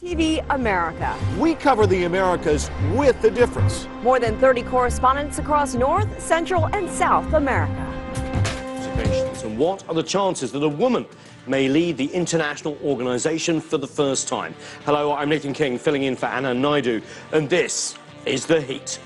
TV America. We cover the Americas with the difference. More than 30 correspondents across North, Central, and South America. And what are the chances that a woman may lead the international organization for the first time? Hello, I'm Nathan King, filling in for Anna Naidu, and this is The Heat.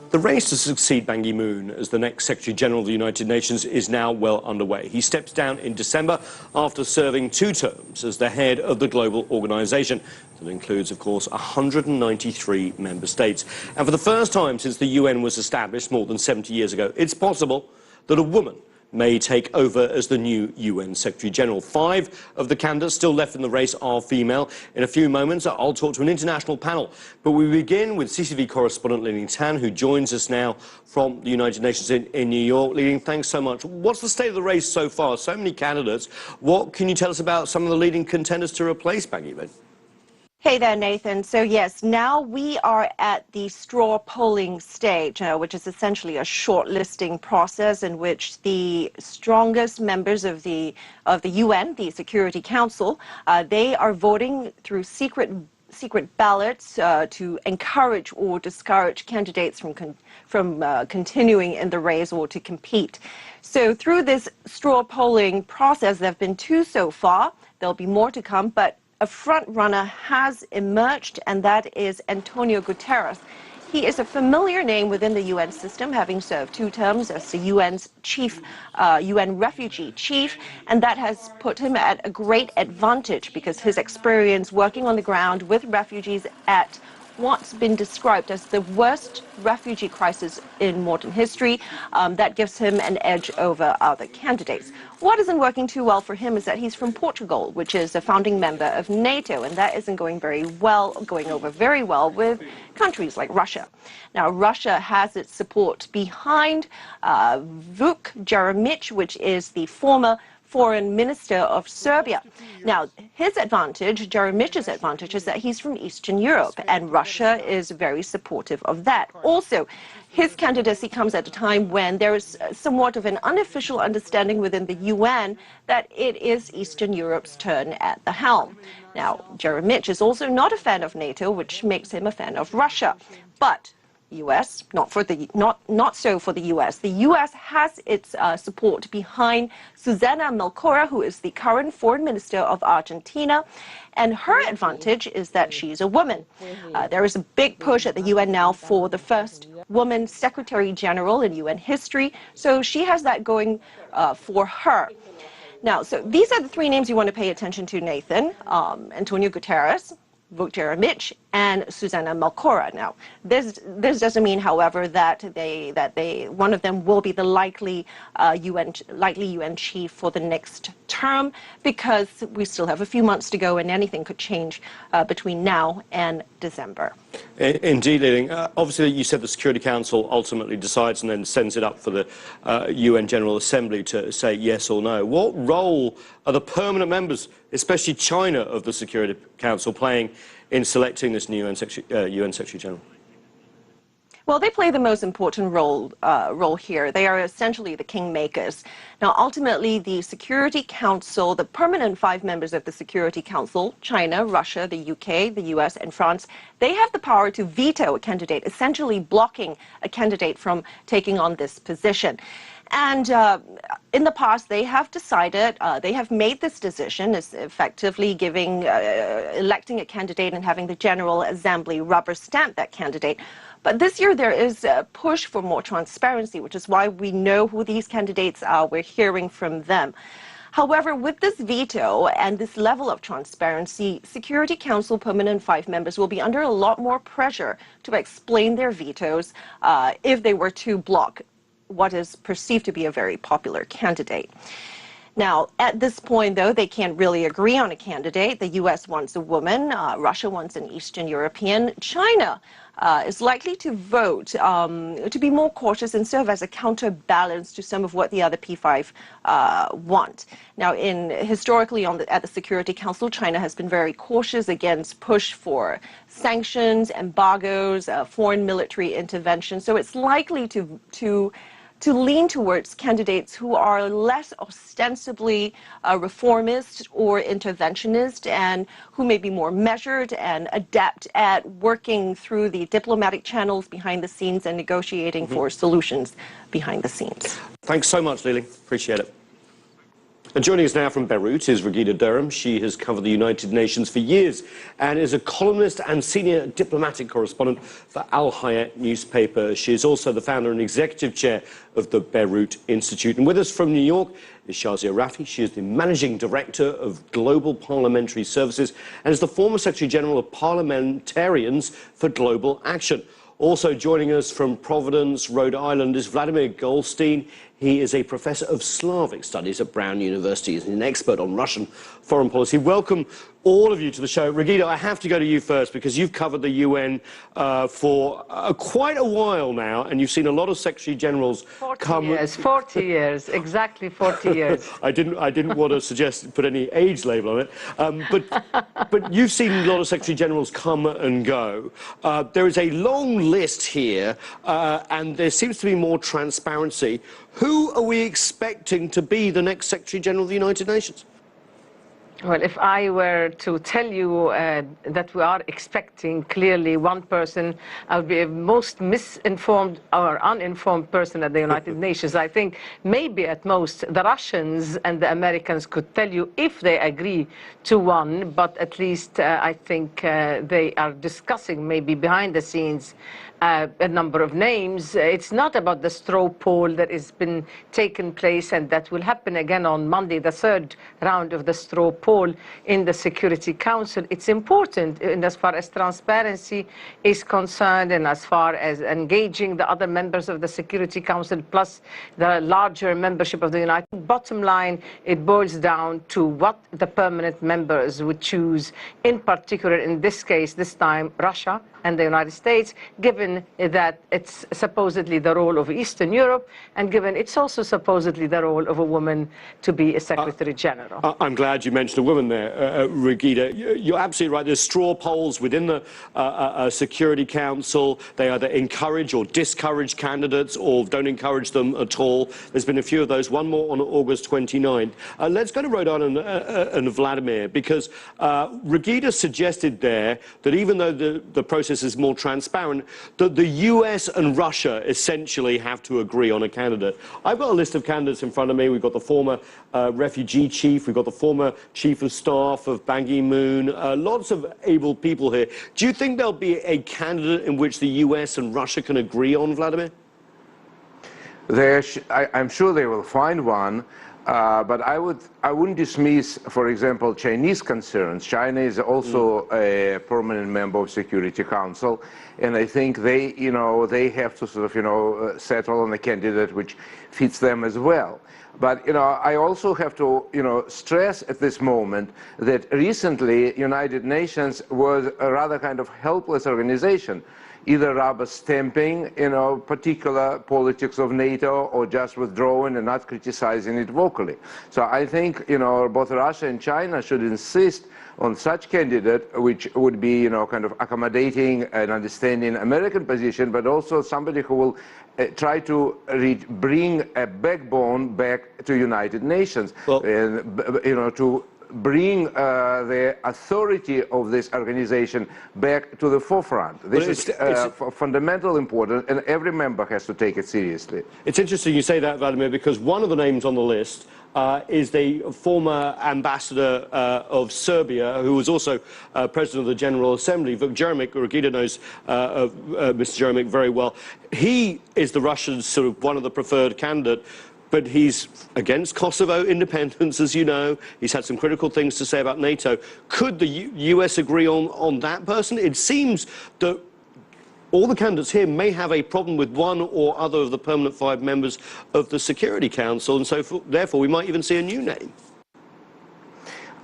The race to succeed Ban Ki-moon as the next Secretary-General of the United Nations is now well underway. He steps down in December after serving 2 terms as the head of the global organization. That includes, of course, 193 member states. And for the first time since the UN was established more than 70 years ago, it's possible that a woman may take over as the new UN Secretary-General. 5 of the candidates still left in the race are female. In a few moments, I'll talk to an international panel. But we begin with CCTV correspondent Li-Ning Tan, who joins us now from the United Nations in New York. Li-Ning, thanks so much. What's the state of the race so far? So many candidates. What can you tell us about some of the leading contenders to replace Ban Ki-moon? Hey there, Nathan. So yes, now we are at the straw polling stage, which is essentially a shortlisting process in which the strongest members of the UN, the Security Council, they are voting through secret ballots to encourage or discourage candidates from continuing in the race or to compete. So through this straw polling process, there have been 2 so far. There'll be more to come, but a front runner has emerged, and that is Antonio Guterres. He is a familiar name within the UN system, having served 2 terms as the UN's chief, UN refugee chief, and that has put him at a great advantage because his experience working on the ground with refugees at what's been described as the worst refugee crisis in modern history, that gives him an edge over other candidates. What isn't working too well for him is that he's from Portugal, which is a founding member of NATO, and that isn't going over very well with countries like Russia. Now, Russia has its support behind Vuk Jeremic, which is the former Foreign Minister of Serbia. Now, his advantage, Jeremic's advantage, is that he's from Eastern Europe, and Russia is very supportive of that. Also, his candidacy comes at a time when there is somewhat of an unofficial understanding within the UN that it is Eastern Europe's turn at the helm. Now, Jeremic is also not a fan of NATO, which makes him a fan of Russia. But U.S., not so for the U.S. The U.S. has its support behind Susana Melcora, who is the current foreign minister of Argentina, and her advantage is that she's a woman. There is a big push at the UN now for the first woman secretary general in UN history, so she has that going for her. Now, so these are the 3 names you want to pay attention to, Nathan. Antonio Guterres, Vuk Jeremic, and Susana Melcora. Now, this doesn't mean, however, that one of them will be the likely UN chief for the next term, because we still have a few months to go, and anything could change between now and December. Indeed, Li-Ning. Obviously, you said the Security Council ultimately decides and then sends it up for the UN General Assembly to say yes or no. What role are the permanent members, especially China, of the Security Council playing in selecting this new UN Secretary-General? Well, they play the most important role here. They are essentially the kingmakers. Now, ultimately, the Security Council, the permanent 5 members of the Security Council, China, Russia, the UK, the US, and France, they have the power to veto a candidate, essentially blocking a candidate from taking on this position. And in the past, they have decided, they have made this decision, is effectively electing a candidate and having the General Assembly rubber stamp that candidate. But this year, there is a push for more transparency, which is why we know who these candidates are. We're hearing from them. However, with this veto and this level of transparency, Security Council permanent 5 members will be under a lot more pressure to explain their vetoes if they were to block what is perceived to be a very popular candidate. Now, at this point, though, they can't really agree on a candidate. The U.S. wants a woman. Russia wants an Eastern European. China is likely to vote to be more cautious and serve as a counterbalance to some of what the other P5 want. Now, historically at the Security Council, China has been very cautious against push for sanctions, embargoes, foreign military intervention. So it's likely to lean towards candidates who are less ostensibly reformist or interventionist and who may be more measured and adept at working through the diplomatic channels behind the scenes and negotiating for solutions behind the scenes. Thanks so much, Lily. Appreciate it. And joining us now from Beirut is Regina Durham. She has covered the United Nations for years and is a columnist and senior diplomatic correspondent for Al Hayat newspaper. She is also the founder and executive chair of the Beirut Institute. And with us from New York is Shazia Rafi. She is the managing director of Global Parliamentary Services and is the former Secretary General of Parliamentarians for Global Action. Also joining us from Providence, Rhode Island, is Vladimir Goldstein. He is a professor of Slavic studies at Brown University. He's an expert on Russian foreign policy. Welcome, all of you, to the show. Regina, I have to go to you first because you've covered the UN for quite a while now, and you've seen a lot of Secretary Generals 40 years, exactly 40 years. I didn't want to put any age label on it, but you've seen a lot of Secretary Generals come and go. There is a long list here, and there seems to be more transparency. Who are we expecting to be the next Secretary General of the United Nations? Well, if I were to tell you that we are expecting clearly one person, I would be the most misinformed or uninformed person at the United Nations. I think maybe at most the Russians and the Americans could tell you if they agree to one, but at least I think they are discussing maybe behind the scenes a number of names. It's not about the straw poll that has been taken place and that will happen again on Monday, the third round of the straw poll in the Security Council. It's important in as far as transparency is concerned and as far as engaging the other members of the Security Council plus the larger membership of the United States. Bottom line, it boils down to what the permanent members would choose, in particular in this case, this time Russia and the United States, given that it's supposedly the role of Eastern Europe, and given it's also supposedly the role of a woman to be a Secretary General. I'm glad you mentioned a woman there, Regina. You're absolutely right. There's straw polls within the Security Council. They either encourage or discourage candidates or don't encourage them at all. There's been a few of those, one more on August 29th. Let's go to Rhode Island and Vladimir, because Regina suggested there that even though the process is more transparent, that the US and Russia essentially have to agree on a candidate. I've got a list of candidates in front of me. We've got the former refugee chief. We've got the former chief of staff of Ban Ki-moon. Lots of able people here. Do you think there'll be a candidate in which the US and Russia can agree on, Vladimir? I'm sure they will find one. But I wouldn't dismiss, for example, Chinese concerns. China is also a permanent member of Security Council, and I think they have to sort of, settle on a candidate which fits them as well. But, I also have to, stress at this moment that recently United Nations was a rather kind of helpless organization, either rubber stamping, particular politics of NATO, or just withdrawing and not criticizing it vocally. So I think, both Russia and China should insist on such candidate, which would be, kind of accommodating and understanding American position, but also somebody who will try to bring a backbone back to United Nations, well, and, to bring the authority of this organization back to the forefront. This is fundamental importance, and every member has to take it seriously. It's interesting you say that, Vladimir, because one of the names on the list is the former ambassador of Serbia, who was also president of the General Assembly, Vuk Jeremic. Regina knows Mr. Jeremic very well. He is the Russians' sort of one of the preferred candidate. But he's against Kosovo independence, as you know. He's had some critical things to say about NATO. Could the US agree on that person? It seems that all the candidates here may have a problem with one or other of the permanent 5 members of the Security Council, and so therefore we might even see a new name.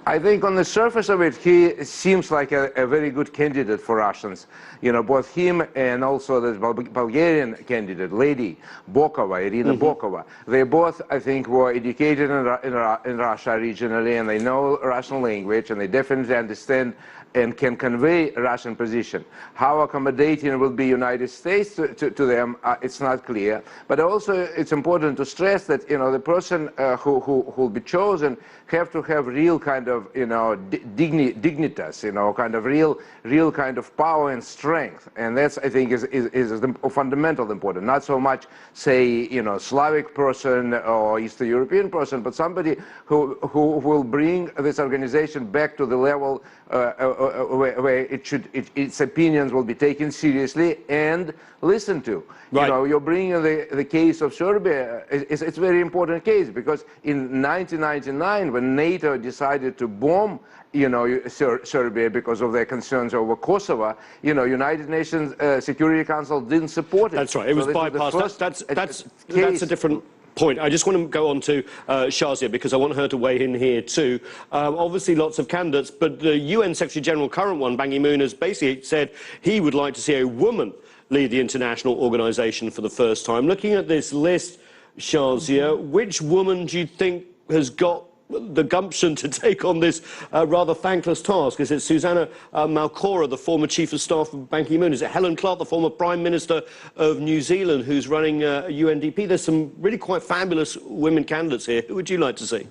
I think on the surface of it, he seems like a very good candidate for Russians. You know, both him and also the Bulgarian candidate, lady Bokova, Irina Bokova. They both, I think, were educated in Russia originally, and they know Russian language, and they definitely understand and can convey a Russian position. How accommodating will be United States to them, it's not clear. But also it's important to stress that, you know, the person who will be chosen have to have real kind of, you know, dignitas, you know, kind of real kind of power and strength. And that's, I think, is of fundamental importance. Not so much, say, you know, Slavic person or Eastern European person, but somebody who will bring this organization back to the level where its opinions will be taken seriously and listened to. Right. You know, you're bringing the case of Serbia. It's a very important case because in 1999, when NATO decided to bomb, you know, Serbia because of their concerns over Kosovo, you know, United Nations Security Council didn't support it. That's right. It was bypassed. That's a different point. I just want to go on to Shazia because I want her to weigh in here too. Obviously lots of candidates, but the UN Secretary General, current one, Ban Ki-moon, has basically said he would like to see a woman lead the international organisation for the first time. Looking at this list, Shazia, which woman do you think has got the gumption to take on this rather thankless task? Is it Susanna Malcora, the former Chief of Staff of Ban Ki-moon? Is it Helen Clark, the former Prime Minister of New Zealand, who's running UNDP? There's some really quite fabulous women candidates here. Who would you like to see?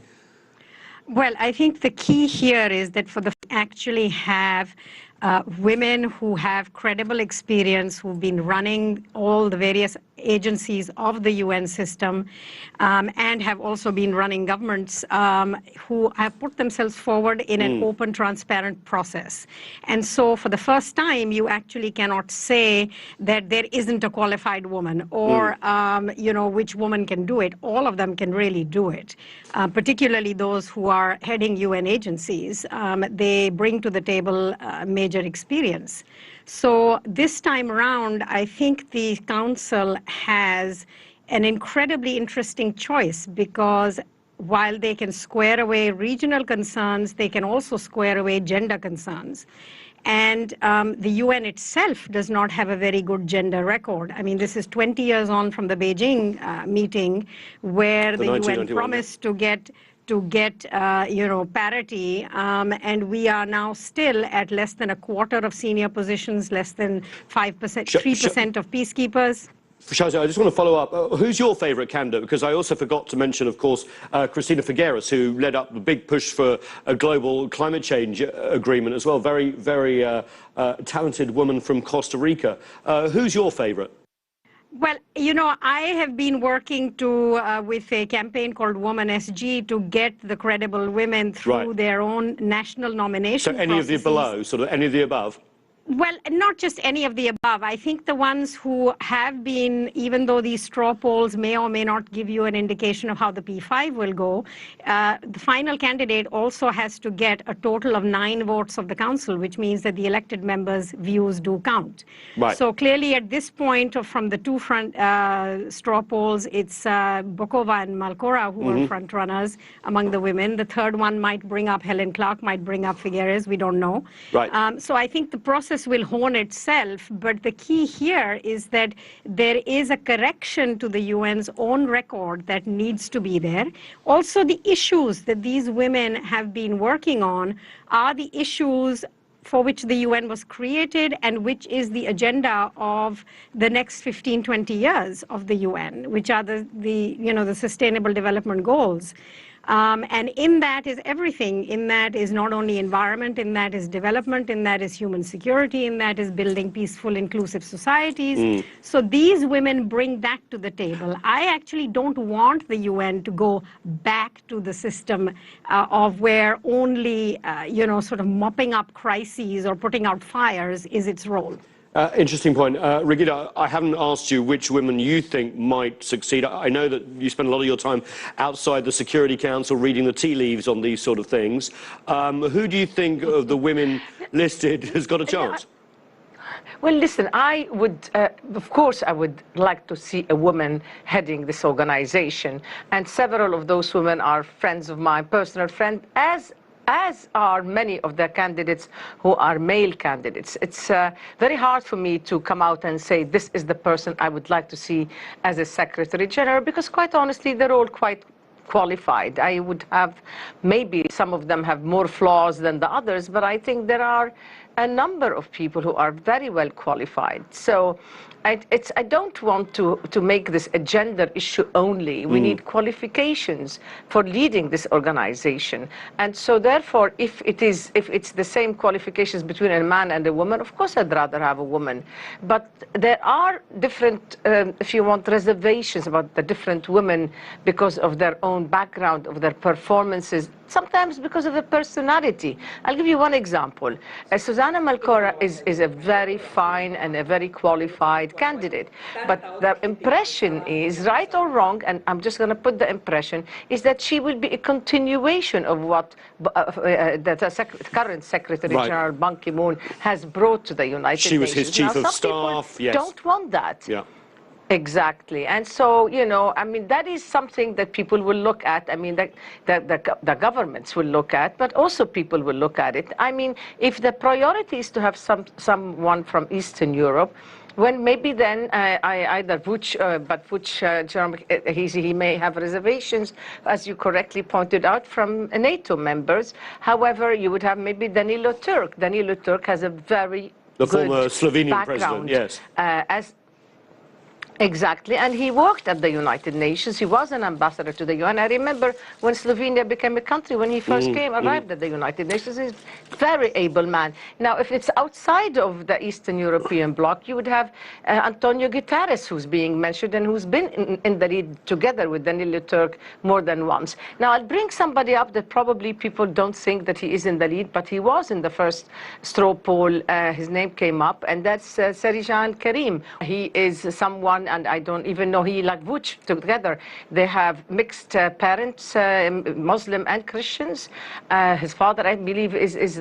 Well, I think the key here is that actually have women who have credible experience, who've been running all the various agencies of the UN system and have also been running governments who have put themselves forward in an open, transparent process. And so for the first time, you actually cannot say that there isn't a qualified woman or, you know, which woman can do it. All of them can really do it, particularly those who are heading UN agencies. They bring to the table major experience. So this time around, I think the Council has an incredibly interesting choice because while they can square away regional concerns, they can also square away gender concerns. And the UN itself does not have a very good gender record. I mean, this is 20 years on from the Beijing meeting where the UN promised to get you know, parity, and we are now still at less than a quarter of senior positions, less than 5%, 3% of peacekeepers. Shazia, I just want to follow up. Who's your favourite candidate? Because I also forgot to mention, of course, Cristina Figueres, who led up the big push for a global climate change agreement as well. Very, very talented woman from Costa Rica. Who's your favourite? Well, you know, I have been working with a campaign called Woman SG to get the credible women through their own national nomination processes. So any of the below, sort of any of the above? Well, not just any of the above. I think the ones who have been, even though these straw polls may or may not give you an indication of how the P5 will go, the final candidate also has to get a total of 9 votes of the Council, which means that the elected members' views do count. Right. So clearly at this point, from the two straw polls, it's Bokova and Malcora who are front runners among the women. The third one might bring up Helen Clark, might bring up Figueres, we don't know. Right. So I think the process will hone itself, but the key here is that there is a correction to the UN's own record that needs to be there. Also, the issues that these women have been working on are the issues for which the UN was created and which is the agenda of the next 15, 20 years of the UN, which are the Sustainable Development Goals. And in that is everything. In that is not only environment, in that is development, in that is human security, in that is building peaceful, inclusive societies. So these women bring that to the table. I actually don't want the UN to go back to the system of where only, sort of mopping up crises or putting out fires is its role. Interesting point. Rigida, I haven't asked you which women you think might succeed. I know that you spend a lot of your time outside the Security Council reading the tea leaves on these sort of things. Who do you think of the women listed has got a chance? Well, listen, I would, of course, I would like to see a woman heading this organization. And several of those women are friends of mine, personal friends, as are many of the candidates who are male candidates. It's very hard for me to come out and say, this is the person I would like to see as a Secretary General, because quite honestly, they're all quite qualified. I would have, maybe some of them have more flaws than the others, but I think there are a number of people who are very well qualified. So I don't want to make this a gender issue only. We need qualifications for leading this organization. And so therefore, if it's the same qualifications between a man and a woman, of course I'd rather have a woman. But there are different, if you want, reservations about the different women because of their own background, of their performances, sometimes because of their personality. I'll give you one example. Susanna Malcorra is a very fine and a very qualified candidate. But the impression is, right or wrong, and I'm just going to put the impression, is that she will be a continuation of what the current Secretary General Ban Ki-moon has brought to the United Nations. She was his chief of staff, yes. Don't want that. Yeah. Exactly. And so, you know, I mean, that is something that people will look at. I mean, the governments will look at, but also people will look at it. I mean, if the priority is to have someone from Eastern Europe, when maybe then either Vuč, but Vuč, he may have reservations, as you correctly pointed out, from NATO members. However, you would have maybe Danilo Turk. Danilo Turk has a very the good former Slovenian background, president, yes. Exactly, and he worked at the United Nations. He was an ambassador to the UN. I remember when Slovenia became a country, when he first arrived at the United Nations. He's a very able man. Now, if it's outside of the Eastern European bloc, you would have Antonio Guterres, who's being mentioned and who's been in the lead together with Danilo Turk more than once. Now, I'll bring somebody up that probably people don't think that he is in the lead, but he was in the first straw poll. His name came up, and that's Serijan Karim. He is someone, and I don't even know, he like Vuč together. They have mixed parents, Muslim and Christians. His father, I believe, is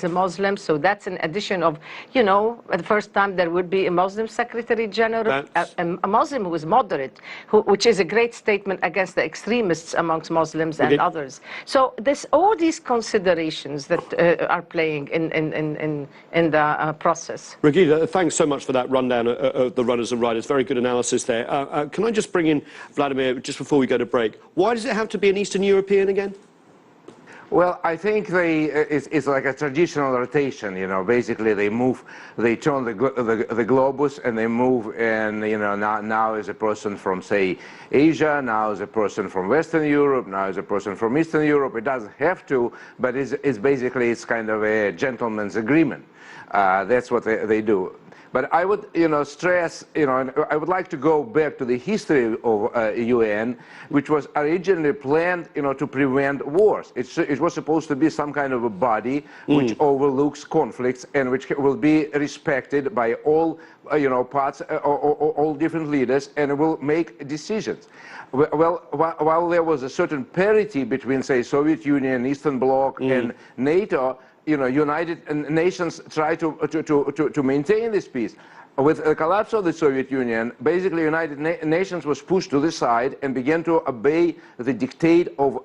a Muslim, so that's an addition of, you know, the first time there would be a Muslim Secretary General, a Muslim who is moderate, which is a great statement against the extremists amongst Muslims and others. So there's all these considerations that are playing in the process. Regina, thanks so much for that rundown of the runners and riders. Very good analysis there. Can I just bring in Vladimir just before we go to break? Why does it have to be an Eastern European again? Well, I think it's like a traditional rotation, you know. Basically, they turn the globus and they move, and you know, now is a person from, say, Asia, now is a person from Western Europe, now is a person from Eastern Europe. It doesn't have to, but it's basically kind of a gentleman's agreement. That's what they do. But I would, you know, stress, you know, and I would like to go back to the history of UN, which was originally planned, you know, to prevent wars. It was supposed to be some kind of a body which overlooks conflicts and which will be respected by all, you know, parts, all different leaders, and will make decisions. Well, while there was a certain parity between, say, Soviet Union, Eastern Bloc, and NATO, you know, United Nations try to maintain this peace. With the collapse of the Soviet Union, basically United Nations was pushed to the side and began to obey the dictate of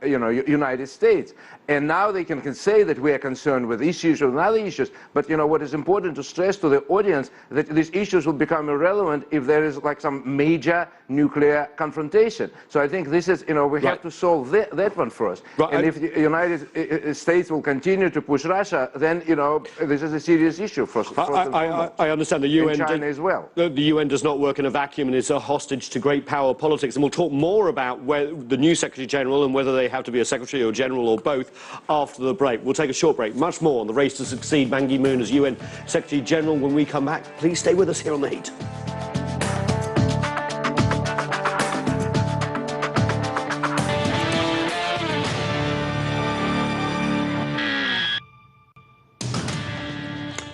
you know, United States. And now they can say that we are concerned with issues or other issues, but you know what is important to stress to the audience, that these issues will become irrelevant if there is like some major nuclear confrontation. So I think this is, you know, we have to solve that one first. And if the United States will continue to push Russia, then, you know, this is a serious issue for I understand the UN, China as well. The UN does not work in a vacuum and is a hostage to great power politics. And we'll talk more about where the new Secretary General and whether they have to be a Secretary or General or both after the break. We'll take a short break. Much more on the race to succeed Ban Ki-moon as UN Secretary General when we come back. Please stay with us here on The Heat.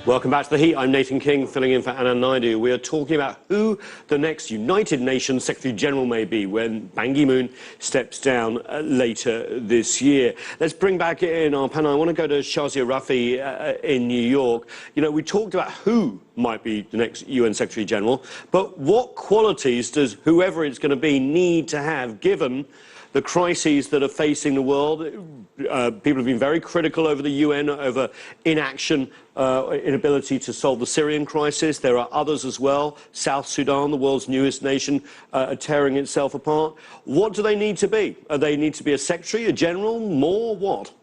Welcome back to The Heat. I'm Nathan King, filling in for Anna Naidu. We are talking about who the next United Nations Secretary-General may be when Ban Ki-moon steps down later this year. Let's bring back in our panel. I want to go to Shazia Rafi in New York. You know, we talked about who might be the next UN Secretary-General, but what qualities does whoever it's going to be need to have, given the crises that are facing the world? People have been very critical over the UN, over inaction, inability to solve the Syrian crisis. There are others as well. South Sudan, the world's newest nation, tearing itself apart. What do they need to be? They need to be a secretary, a general, more what?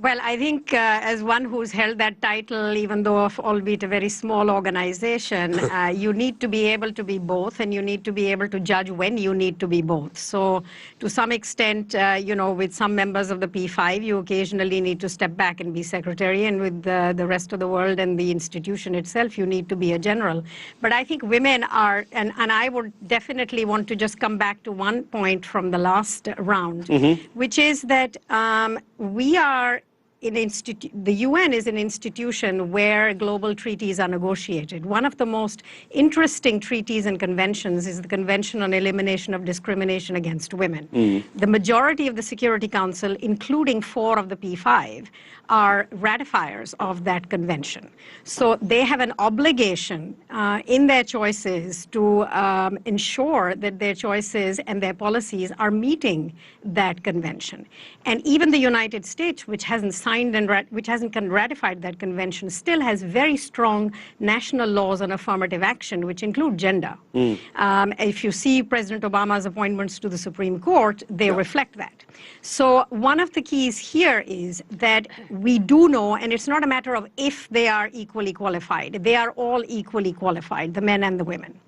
Well, I think as one who's held that title, even though of albeit a very small organization, you need to be able to be both, and you need to be able to judge when you need to be both. So to some extent, you know, with some members of the P5, you occasionally need to step back and be secretary, and with the rest of the world and the institution itself, you need to be a general. But I think women are, and I would definitely want to just come back to one point from the last round, which is that we are the UN is an institution where global treaties are negotiated. One of the most interesting treaties and conventions is the Convention on Elimination of Discrimination Against Women. The majority of the Security Council, including 4 of the P5, are ratifiers of that convention. So they have an obligation in their choices to ensure that their choices and their policies are meeting that convention. And even the United States, which hasn't signed and which hasn't ratified that convention, still has very strong national laws on affirmative action, which include gender. If you see President Obama's appointments to the Supreme Court, they reflect that. So one of the keys here is that we do know, and it's not a matter of if they are equally qualified. They are all equally qualified, the men and the women.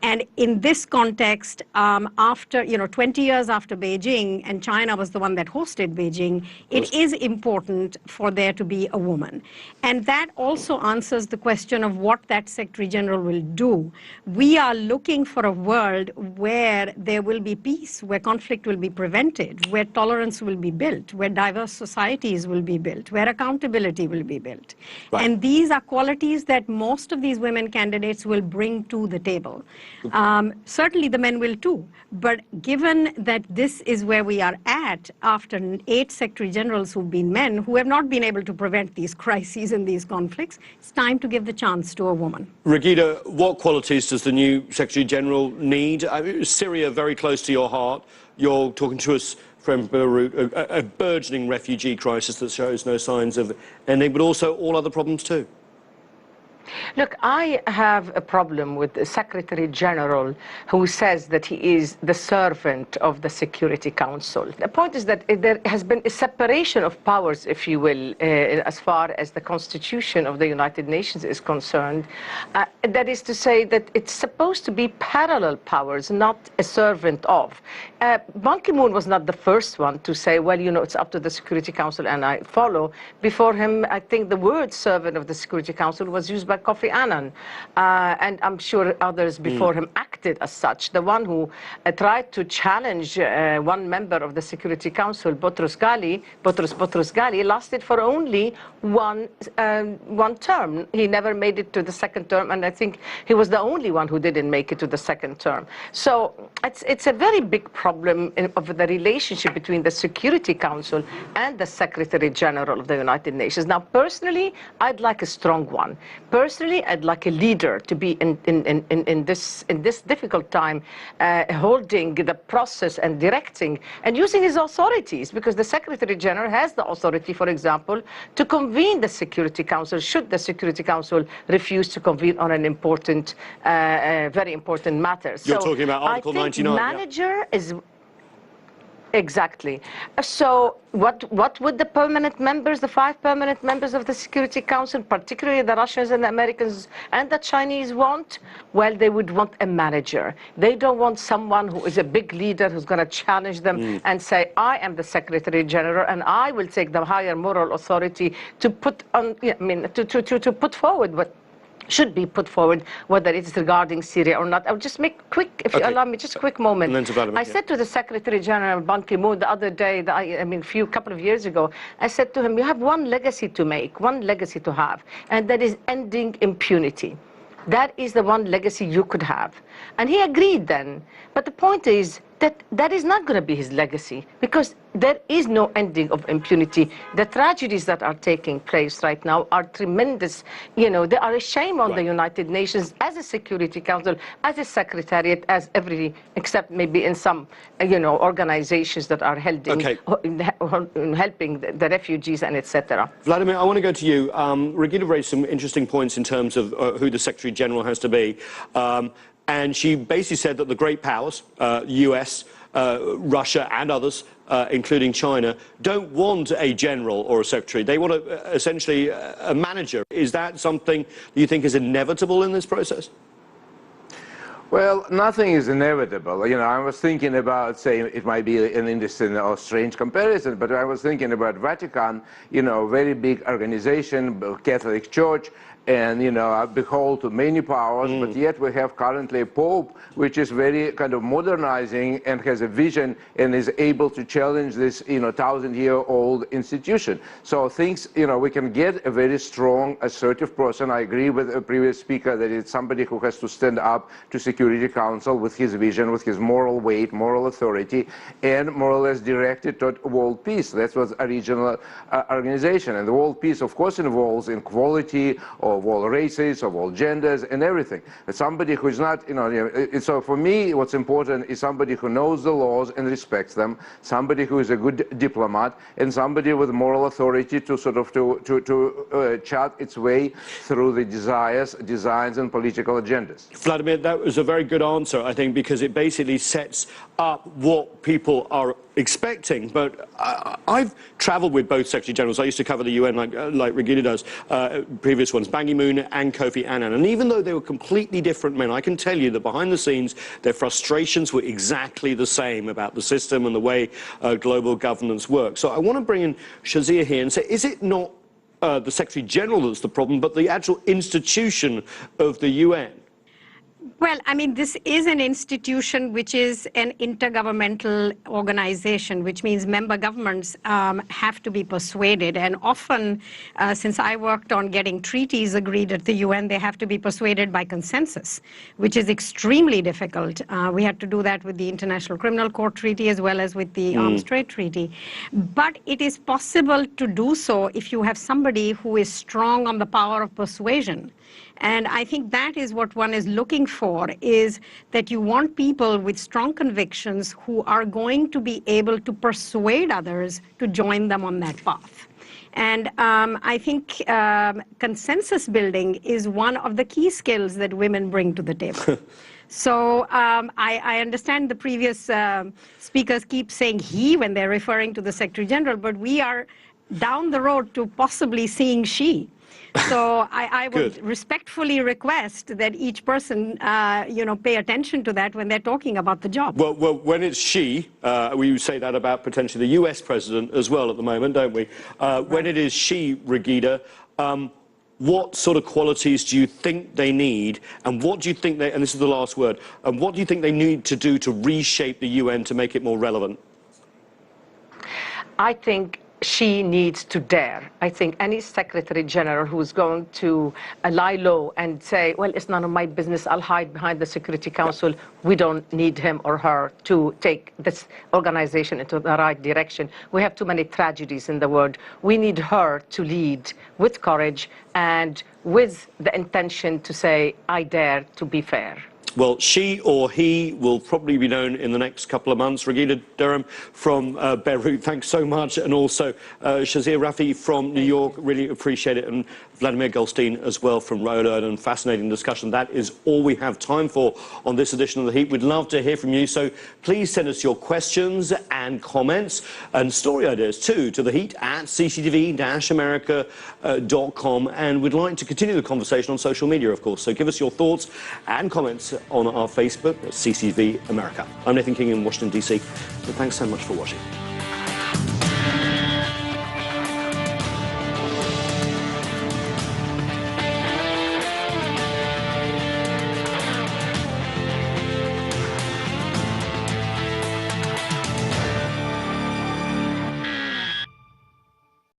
And in this context, after, 20 years after Beijing, and China was the one that hosted Beijing, it is important for there to be a woman. And that also answers the question of what that Secretary General will do. We are looking for a world where there will be peace, where conflict will be prevented, where tolerance will be built, where diverse societies will be built, where accountability will be built. Right. And these are qualities that most of these women candidates will bring to the table. Certainly the men will too, but given that this is where we are at after 8 Secretary Generals who've been men who have not been able to prevent these crises and these conflicts, it's time to give the chance to a woman. Regina, what qualities does the new Secretary General need? Syria, very close to your heart. You're talking to us from Beirut, a burgeoning refugee crisis that shows no signs of ending, but also all other problems too. Look, I have a problem with the Secretary General who says that he is the servant of the Security Council. The point is that there has been a separation of powers, if you will, as far as the Constitution of the United Nations is concerned. That is to say that it's supposed to be parallel powers, not a servant of. Ban Ki-moon was not the first one to say, well, it's up to the Security Council and I follow. Before him, I think the word servant of the Security Council was used by Kofi Annan, and I'm sure others before him acted as such. The one who tried to challenge one member of the Security Council, Boutros Ghali, lasted for only one term. He never made it to the second term, and I think he was the only one who didn't make it to the second term. So it's a very big problem of the relationship between the Security Council and the Secretary General of the United Nations. Now, personally, I'd like a strong one. Personally, I'd like a leader to be in this difficult time, holding the process and directing and using his authorities, because the Secretary General has the authority, for example, to convene the Security Council should the Security Council refuse to convene on an important, very important matter. You're talking about Article 99. Manager is exactly. So what would the permanent members, the 5 permanent members of the Security Council, particularly the Russians and the Americans and the Chinese, want? Well, they would want a manager. They don't want someone who is a big leader who's going to challenge them and say, I am the Secretary General and I will take the higher moral authority to put on, to put forward should be put forward, whether it's regarding Syria or not. I'll just make quick, if you allow me, just a quick moment. And then to Vladimir, I said to the Secretary General Ban Ki-moon the other day, couple of years ago, I said to him, you have one legacy to make, one legacy to have, and that is ending impunity. That is the one legacy you could have. And he agreed then. But the point is that that is not going to be his legacy, because there is no ending of impunity. The tragedies that are taking place right now are tremendous. You know, they are a shame on the United Nations as a Security Council, as a Secretariat, as every, except maybe in some, organizations that are held in helping the refugees and etc. Vladimir, I want to go to you. Regina raised some interesting points in terms of who the Secretary General has to be. And she basically said that the great powers, US, Russia and others, including China, don't want a general or a secretary. They want essentially a manager. Is that something that you think is inevitable in this process? Well, nothing is inevitable. I was thinking about, say, it might be an interesting or strange comparison, but I was thinking about Vatican, very big organization, Catholic Church, and, behold to many powers, but yet we have currently a Pope which is very kind of modernizing and has a vision and is able to challenge this, 1,000-year-old institution. So things, we can get a very strong, assertive person. I agree with a previous speaker that it's somebody who has to stand up to Security Council with his vision, with his moral weight, moral authority, and more or less directed toward world peace. That's what a regional organization. And the world peace, of course, involves equality of all races, of all genders, and everything. But somebody who is not, so for me, what's important is somebody who knows the laws and respects them, somebody who is a good diplomat, and somebody with moral authority to sort of chart its way through the designs, and political agendas. Vladimir, that was a very good answer, I think, because it basically sets up what people are expecting. But I've traveled with both Secretary Generals. I used to cover the UN like Regina does, previous ones, Ban Ki-moon and Kofi Annan. And even though they were completely different men, I can tell you that behind the scenes, their frustrations were exactly the same about the system and the way global governance works. So I want to bring in Shazia here and say, is it not the Secretary General that's the problem, but the actual institution of the UN? Well, I mean, this is an institution which is an intergovernmental organization, which means member governments have to be persuaded. And often, since I worked on getting treaties agreed at the UN, they have to be persuaded by consensus, which is extremely difficult. We had to do that with the International Criminal Court Treaty as well as with the Arms Trade Treaty. But it is possible to do so if you have somebody who is strong on the power of persuasion. And I think that is what one is looking for, is that you want people with strong convictions who are going to be able to persuade others to join them on that path. And I think consensus building is one of the key skills that women bring to the table. So I understand the previous speakers keep saying he when they're referring to the Secretary General, but we are down the road to possibly seeing she. So I would respectfully request that each person, pay attention to that when they're talking about the job. Well, when it's she, we say that about potentially the US president as well at the moment, don't we? When it is she, Regina, what sort of qualities do you think they need, and what do you think they, and this is the last word, and what do you think they need to do to reshape the UN to make it more relevant? I think she needs to dare. I think any Secretary General who's going to lie low and say, well, it's none of my business, I'll hide behind the Security Council, we don't need him or her to take this organization into the right direction. We have too many tragedies in the world. We need her to lead with courage and with the intention to say, I dare to be fair. Well, she or he will probably be known in the next couple of months. Regina Durham from Beirut, thanks so much. And also Shazia Rafi from New York, really appreciate it. And Vladimir Goldstein as well from Rhode Island. Fascinating discussion. That is all we have time for on this edition of The Heat. We'd love to hear from you. So please send us your questions and comments and story ideas too to theheat@cctv-america.com. And we'd like to continue the conversation on social media, of course. So give us your thoughts and comments on our Facebook at CCTV America. I'm Nathan King in Washington, D.C. So thanks so much for watching.